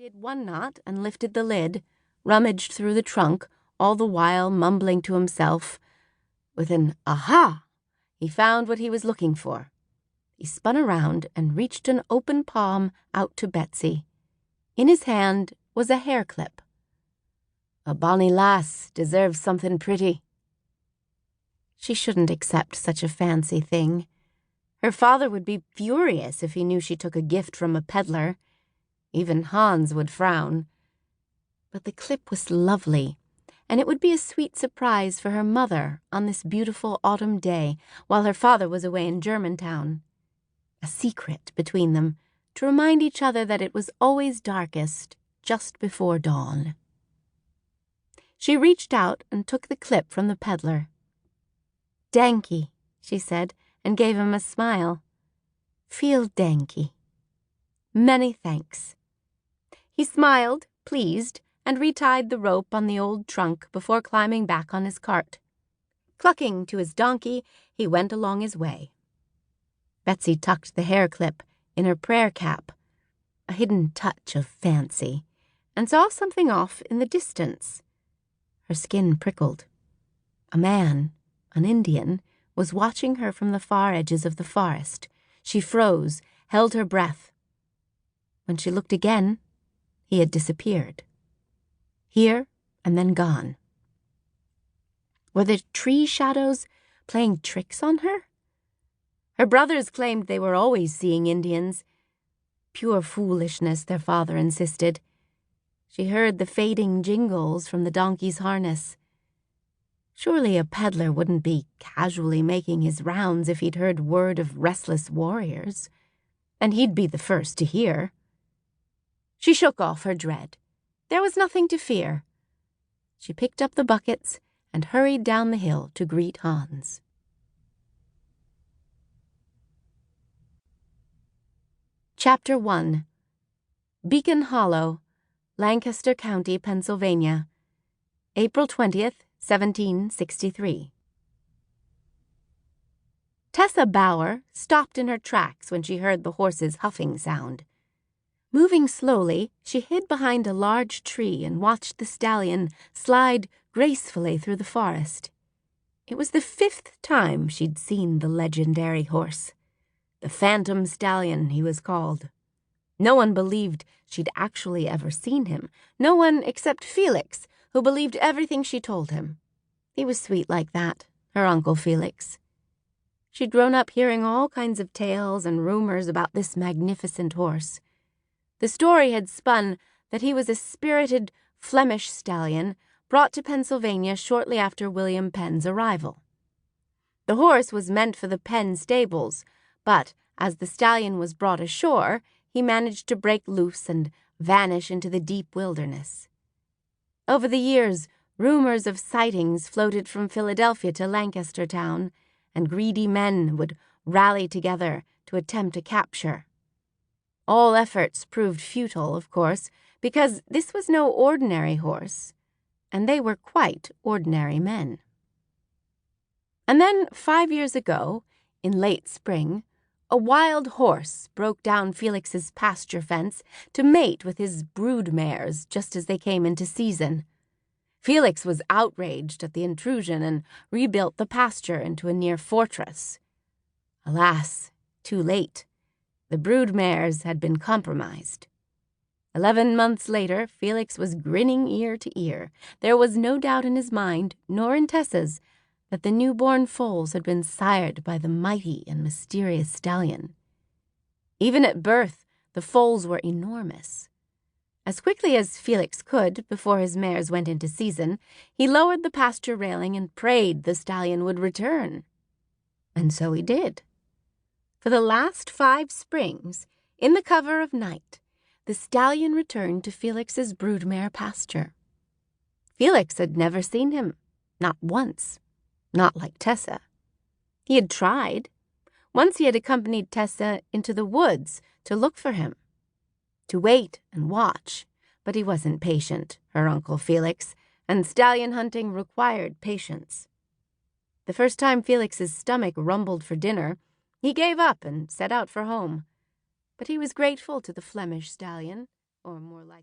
did one knot and lifted the lid, rummaged through the trunk, all the while mumbling to himself. With an aha, he found what he was looking for. He spun around and reached an open palm out to Betsy. In his hand was a hair clip. "A bonny lass deserves something pretty." She shouldn't accept such a fancy thing. Her father would be furious if he knew she took a gift from a peddler. Even Hans would frown. But the clip was lovely, and it would be a sweet surprise for her mother on this beautiful autumn day while her father was away in Germantown. A secret between them, to remind each other that it was always darkest just before dawn. She reached out and took the clip from the peddler. "Danky," she said, and gave him a smile. "Feel danky. Many thanks." He smiled, pleased, and retied the rope on the old trunk before climbing back on his cart. Clucking to his donkey, he went along his way. Betsy tucked the hair clip in her prayer cap, a hidden touch of fancy, and saw something off in the distance. Her skin prickled. A man, an Indian, was watching her from the far edges of the forest. She froze, held her breath. When she looked again, he had disappeared. Here and then gone. Were the tree shadows playing tricks on her? Her brothers claimed they were always seeing Indians. Pure foolishness, their father insisted. She heard the fading jingles from the donkey's harness. Surely a peddler wouldn't be casually making his rounds if he'd heard word of restless warriors. And he'd be the first to hear. She shook off her dread. There was nothing to fear. She picked up the buckets and hurried down the hill to greet Hans. Chapter 1. Beacon Hollow, Lancaster County, Pennsylvania, April 20th, 1763. Tessa Bauer stopped in her tracks when she heard the horse's huffing sound. Moving slowly, she hid behind a large tree and watched the stallion slide gracefully through the forest. It was the 5th time she'd seen the legendary horse. The Phantom Stallion, he was called. No one believed she'd actually ever seen him. No one except Felix, who believed everything she told him. He was sweet like that, her Uncle Felix. She'd grown up hearing all kinds of tales and rumors about this magnificent horse. The story had spun that he was a spirited Flemish stallion brought to Pennsylvania shortly after William Penn's arrival. The horse was meant for the Penn stables, but as the stallion was brought ashore, he managed to break loose and vanish into the deep wilderness. Over the years, rumors of sightings floated from Philadelphia to Lancaster town, and greedy men would rally together to attempt a capture. All efforts proved futile, of course, because this was no ordinary horse, and they were quite ordinary men. And then, 5 years ago, in late spring, a wild horse broke down Felix's pasture fence to mate with his brood mares just as they came into season. Felix was outraged at the intrusion and rebuilt the pasture into a near fortress. Alas, too late. The brood mares had been compromised. 11 months later, Felix was grinning ear to ear. There was no doubt in his mind, nor in Tessa's, that the newborn foals had been sired by the mighty and mysterious stallion. Even at birth, the foals were enormous. As quickly as Felix could, before his mares went into season, he lowered the pasture railing and prayed the stallion would return. And so he did. For the last 5 springs, in the cover of night, the stallion returned to Felix's broodmare pasture. Felix had never seen him, not once. Not like Tessa. He had tried. Once he had accompanied Tessa into the woods to look for him, to wait and watch, but he wasn't patient, her Uncle Felix, and stallion hunting required patience. The first time Felix's stomach rumbled for dinner, he gave up and set out for home. But he was grateful to the Flemish stallion, or more like